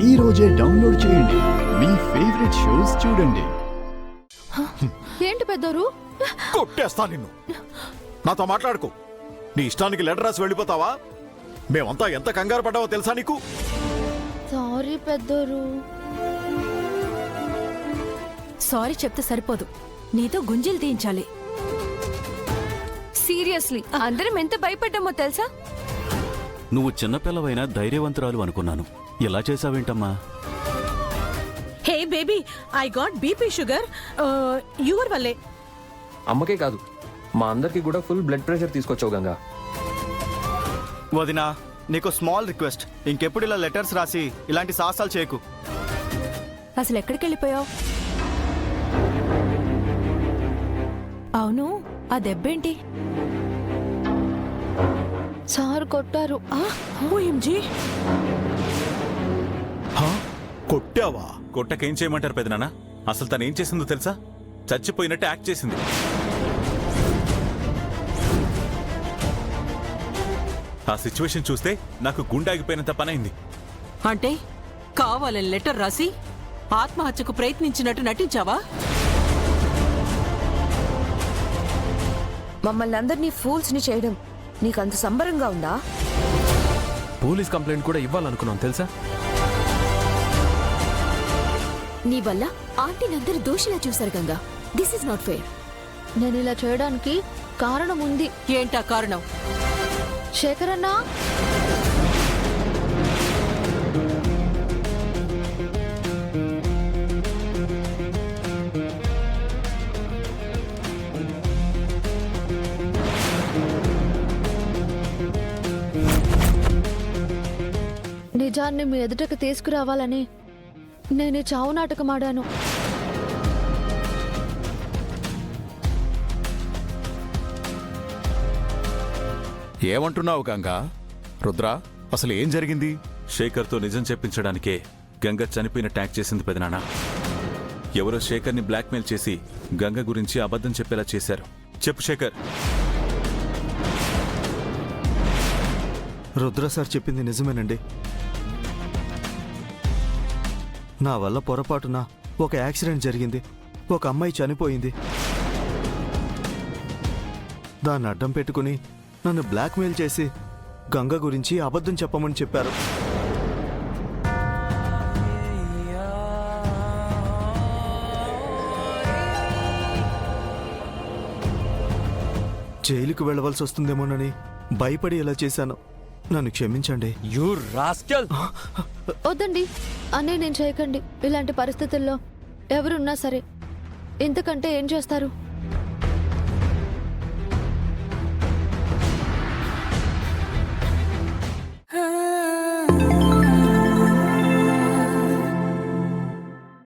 ఈ రోజే డౌన్లోడ్ చేయండి. మీ ఫేవరెట్ షోస్ చూడండి. ఏంటి పెద్దరు? కొట్టేస్తా నిన్ను. నాతో మాట్లాడుకో. నీ ఇష్టానికి లెటర్ రాసి వెళ్ళిపోతావా? మేమంతా ఎంత కంగారు పడ్డావో తెలుసా నీకు? సారీ పెద్దరు. సారీ చెప్తే సరిపోదు, నీతో గుంజీలు తీయించాలి. సీరియస్లీ అందరం ఎంత భయపడ్డామో తెలుసా? నువ్వు చిన్నపిల్లవైనా ధైర్యవంతురాలు అనుకున్నాను. ఎలా చేసావేంటమ్మా? Hey baby, I got BP sugar your వల్లే. అమ్మకే కాదు, మా అందరికి కూడా ఫుల్ బ్లడ్ ప్రెషర్ తీసుకొచ్చావు గంగా. వదినా, నీకు స్మాల్ రిక్వెస్ట్. ఇంకెప్పుడు ఇలా లెటర్స్ రాసి ఇలాంటి సాహసాలు చేయకు. అసలు ఎక్కడికి వెళ్ళిపోయావు? అవును, ఆ దెబ్బేంటి? సార్ కొట్టారు. ఓఎంజీ, కొట్టావా? కొట్టకేం చేయమంటారు పెదనాన్న? అసలు తను ఏం చేసిందో తెలుసా? చచ్చిపోయినట్టు యాక్ట్ చేసింది. ఆ సిచ్యువేషన్ చూస్తే నాకు గుండాగిపోయినంత పనైంది. అంటే కావాలని లెటర్ రాసి ఆత్మహత్యకు ప్రయత్నించినట్టు నటించావా? మమ్మల్ని అందరినీ ఫూల్స్ ని చేయడం నీకంత సంబరంగా ఉందా? పోలీస్ కంప్లైంట్ కూడా ఇవ్వాలనుకున్నాం తెలుసా? నీ వల్ల ఆంటీని అందరూ దోషిలా చూశారు Ganga. This is not fair. నేను ఇలా చేయడానికి కారణం ఉంది. ఏంటా కారణం? శేఖర్ అన్నా, నిజాన్ని మీ ఎదుటకు తీసుకురావాలని నేను చావు నాటకం ఆడాను. ఏమంటున్నావు గంగా? రుద్ర, అసలు ఏం జరిగింది? శేఖర్తో నిజం చెప్పించడానికే గంగ చనిపోయినట్టు యాక్ట్ చేసింది పెదనాన్న. ఎవరో శేఖర్ని బ్లాక్మెయిల్ చేసి గంగ గురించి అబద్ధం చెప్పేలా చేశారు. చెప్పు శేఖర్. రుద్ర సార్ చెప్పింది నిజమేనండి. నా వల్ల పొరపాటున ఒక యాక్సిడెంట్ జరిగింది. ఒక అమ్మాయి చనిపోయింది. దాన్ని అడ్డం పెట్టుకుని నన్ను బ్లాక్మెయిల్ చేసి గంగ గురించి అబద్ధం చెప్పమని చెప్పారు. జైలుకు వెళ్ళవలసి వస్తుందేమోనని భయపడి ఇలా చేశాను. నన్ను క్షమించండి. You rascal! వద్దండి, అన్నయ్య నేను చేయకండి. ఇలాంటి పరిస్థితుల్లో ఎవరున్నా సరే ఇంతకంటే ఏం చేస్తారు?